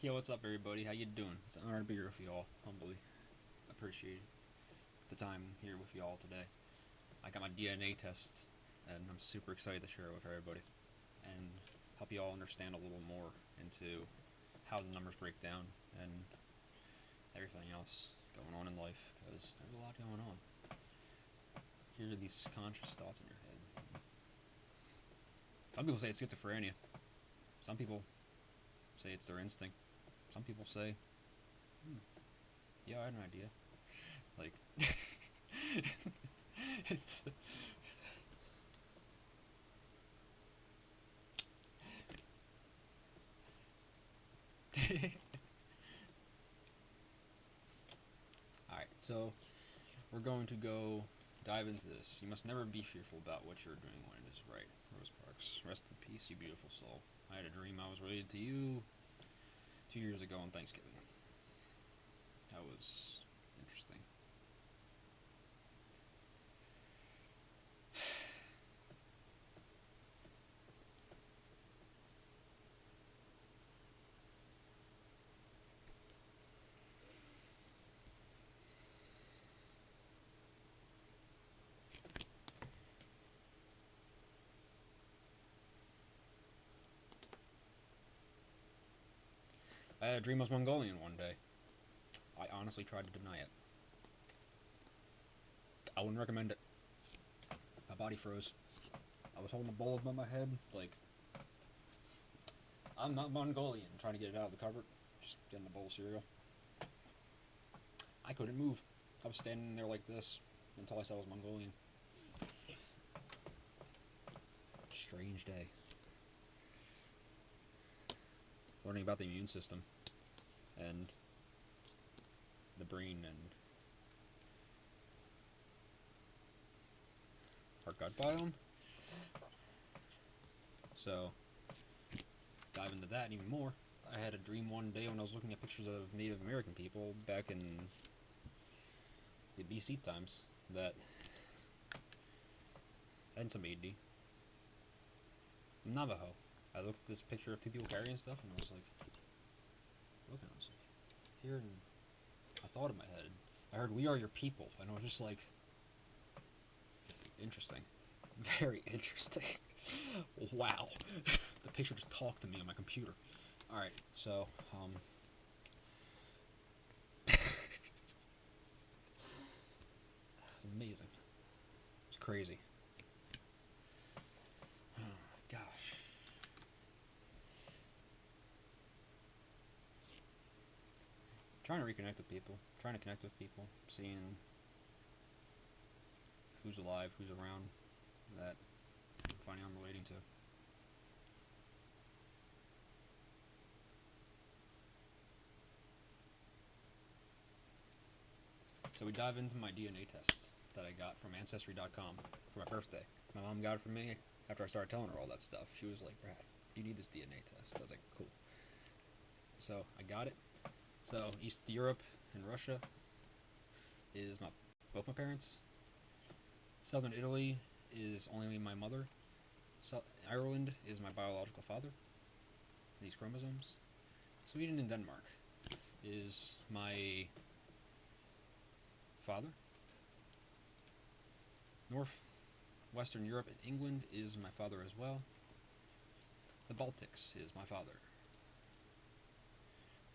Yo, what's up, everybody? How you doing? It's an honor to be here with y'all. Humbly appreciate the time here with y'all today. I got my DNA test, and I'm super excited to share it with everybody and help you all understand a little more into how the numbers break down and everything else going on in life, because there's a lot going on. Here are these conscious thoughts in your head. Some people say it's schizophrenia. Some people say it's their instinct. Some people say, yeah, I had an idea. Like, it's Alright, so we're going to go dive into this. You must never be fearful about what you're doing when it is right. Rose Parks. Rest in peace, you beautiful soul. I had a dream I was related to you 2 years ago on Thanksgiving. That was interesting. I had a dream I was Mongolian one day. I honestly tried to deny it. I wouldn't recommend it. My body froze. I was holding a bowl above my head, like, I'm not Mongolian, trying to get it out of the cupboard, just getting a bowl of cereal. I couldn't move. I was standing there like this until I said I was Mongolian. Strange day. Learning about the immune system and the brain and our gut biome. So, dive into that even more. I had a dream one day when I was looking at pictures of Native American people back in the BC times that and some AD. Navajo. I looked at this picture of two people carrying stuff and I was like, looking, I was like, here, and I thought in my head, I heard "We are your people," and I was just like, interesting, very interesting. Wow, the picture just talked to me on my computer. All right, so it's amazing. It's crazy. Oh my gosh. Trying to reconnect with people, trying to connect with people, seeing who's alive, who's around, that I'm finding I'm relating to. So we dive into my DNA test that I got from Ancestry.com for my birthday. My mom got it for me after I started telling her all that stuff. She was like, Brad, you need this DNA test. I was like, cool. So I got it. So East Europe and Russia is both my parents. Southern Italy is only my mother. Ireland is my biological father. These chromosomes. Sweden and Denmark is my father. Northwestern Europe and England is my father as well. The Baltics is my father.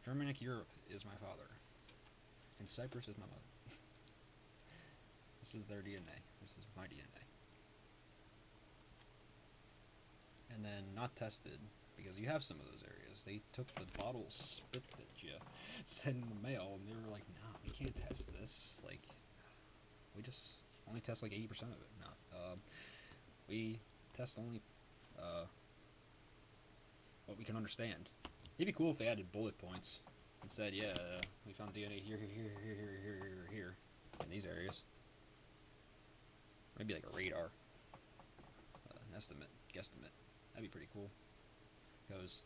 Germanic Europe is my father. And Cyprus is my mother. This is their DNA. This is my DNA. And then not tested, because you have some of those areas. They took the bottle of spit that you sent in the mail, and they were like, "Nah, we can't test this. Like, we just only test like 80% of it. No, we test only what we can understand." It'd be cool if they added bullet points and said, "Yeah, we found DNA here, here, in these areas." Maybe like a radar, an estimate, guesstimate. That'd be pretty cool. Because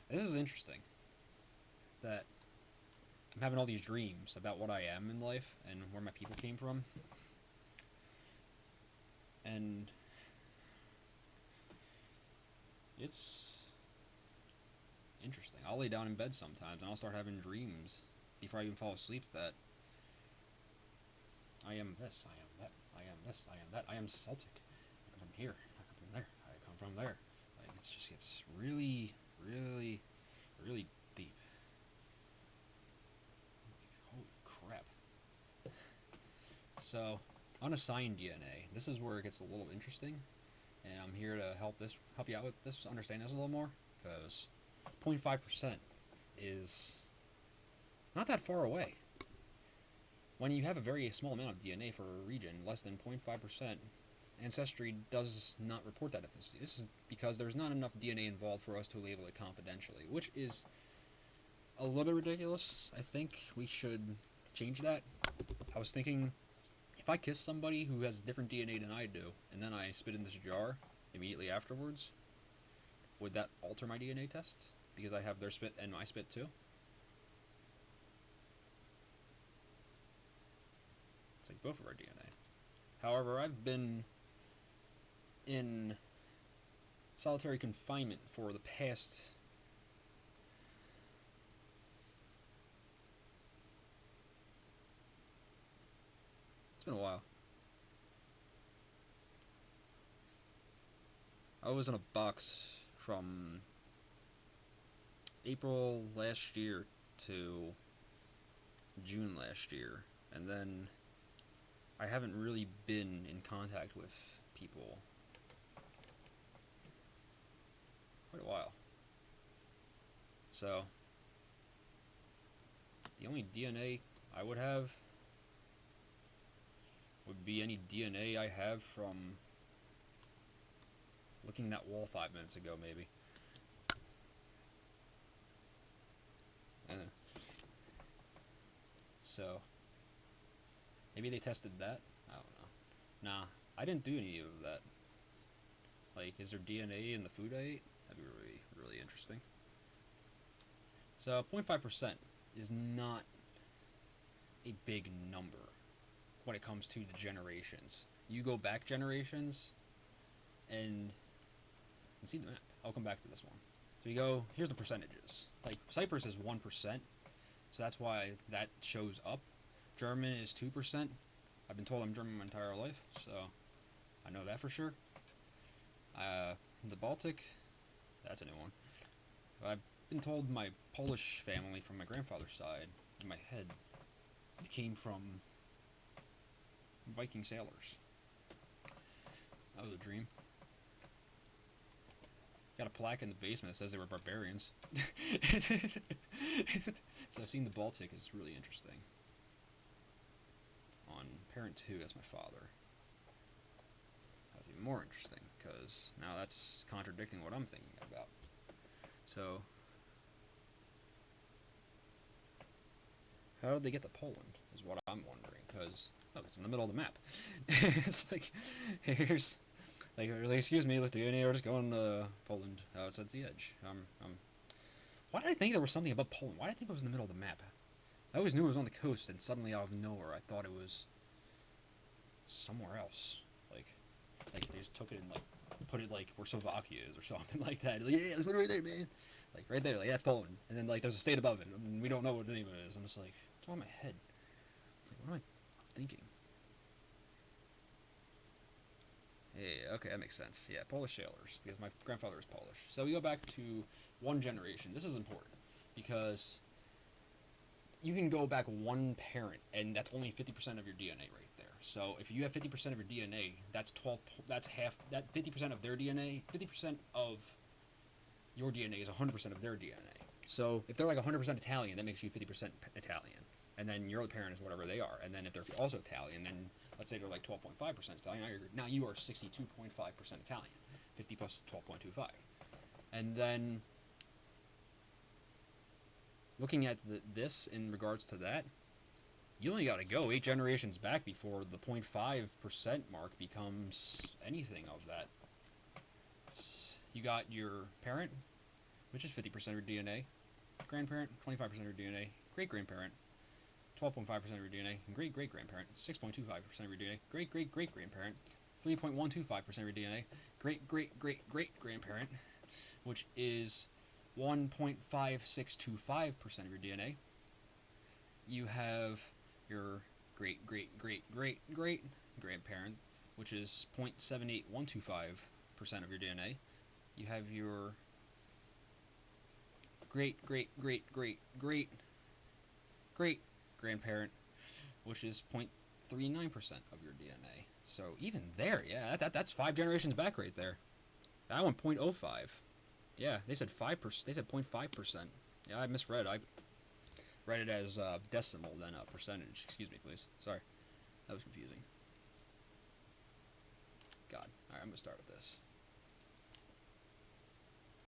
this is interesting that I'm having all these dreams about what I am in life and where my people came from. And it's interesting. I'll lay down in bed sometimes and I'll start having dreams before I even fall asleep that I am this, I am that, I am this, I am that, I am Celtic. I come from here, I come from there, I come from there. Like, it's just gets really, really, really deep. Like, holy crap. So, unassigned DNA. This is where it gets a little interesting, and I'm here to help you out with this, understand this a little more, because 0.5% is not that far away. When you have a very small amount of DNA for a region, less than 0.5%, Ancestry does not report that ethnicity. This is because there's not enough DNA involved for us to label it confidentially, which is a little bit ridiculous. I think we should change that. I was thinking, if I kiss somebody who has different DNA than I do, and then I spit in this jar immediately afterwards, would that alter my DNA tests? Because I have their spit and my spit too? It's like both of our DNA. However, I've been in solitary confinement for the past it's been a while. I was in a box from April last year to June last year, and then I haven't really been in contact with people quite a while. So, the only DNA I would have would be any DNA I have from looking at that wall 5 minutes ago, maybe. So, maybe they tested that? I don't know. Nah, I didn't do any of that. Like, is there DNA in the food I ate? That'd be really, really interesting. So, 0.5% is not a big number when it comes to the generations. You go back generations and see the map. I'll come back to this one. So you go, here's the percentages. Like, Cyprus is 1%, so that's why that shows up. German is 2%. I've been told I'm German my entire life, so I know that for sure. The Baltic, that's a new one. I've been told my Polish family from my grandfather's side, in my head, came from Viking sailors. That was a dream. Got a plaque in the basement that says they were barbarians. So seeing the Baltic is really interesting. On parent 2, that's my father. That's even more interesting, because now that's contradicting what I'm thinking about. So, how did they get to Poland, is what I'm wondering, because, look, it's in the middle of the map. It's like, here's... Like, excuse me, Lithuania, we're just going to Poland. Oh, it's at the edge. Why did I think there was something about Poland? Why did I think it was in the middle of the map? I always knew it was on the coast, and suddenly out of nowhere, I thought it was somewhere else. Like they just took it and, like, put it, like, where Slovakia is or something like that. Like, yeah, let's put it right there, man. Like, right there, like, that's Poland. And then, like, there's a state above it, and we don't know what the name of it is. I'm just like, it's all in my head. Like, what am I thinking? Yeah, okay, that makes sense. Yeah, Polish sailors, because my grandfather is Polish. So we go back to one generation. This is important, because you can go back one parent, and that's only 50% of your DNA right there. So if you have 50% of your DNA, that's 12, that's half, that 50% of their DNA, 50% of your DNA is 100% of their DNA. So if they're like 100% Italian, that makes you 50% Italian. And then your other parent is whatever they are. And then if they're also Italian, then let's say they're like 12.5% Italian. Now you are 62.5% Italian. 50 plus 12.25. And then looking at this in regards to that, you only got to go 8 generations back before the 0.5% mark becomes anything of that. You got your parent, which is 50% of your DNA. Grandparent, 25% of your DNA. Great-grandparent, 12.5% of your DNA, and great-great-grandparent, 6.25% of your DNA, great-great-great-grandparent, 3.125% of your DNA, great-great-great-great-grandparent, which is 1.5625% of your DNA. You have your great great great great great grandparent, which is 0.78125% of your DNA. You have your great great great great great great grandparent, which is 0.39% of your DNA. So even there, yeah, that's 5 generations back right there. That one 0.05. Yeah, they said 5%. They said 0.5%. Yeah, I misread. I read it as decimal, then percentage. Excuse me, please. Sorry, that was confusing. God. All right, I'm gonna start with this.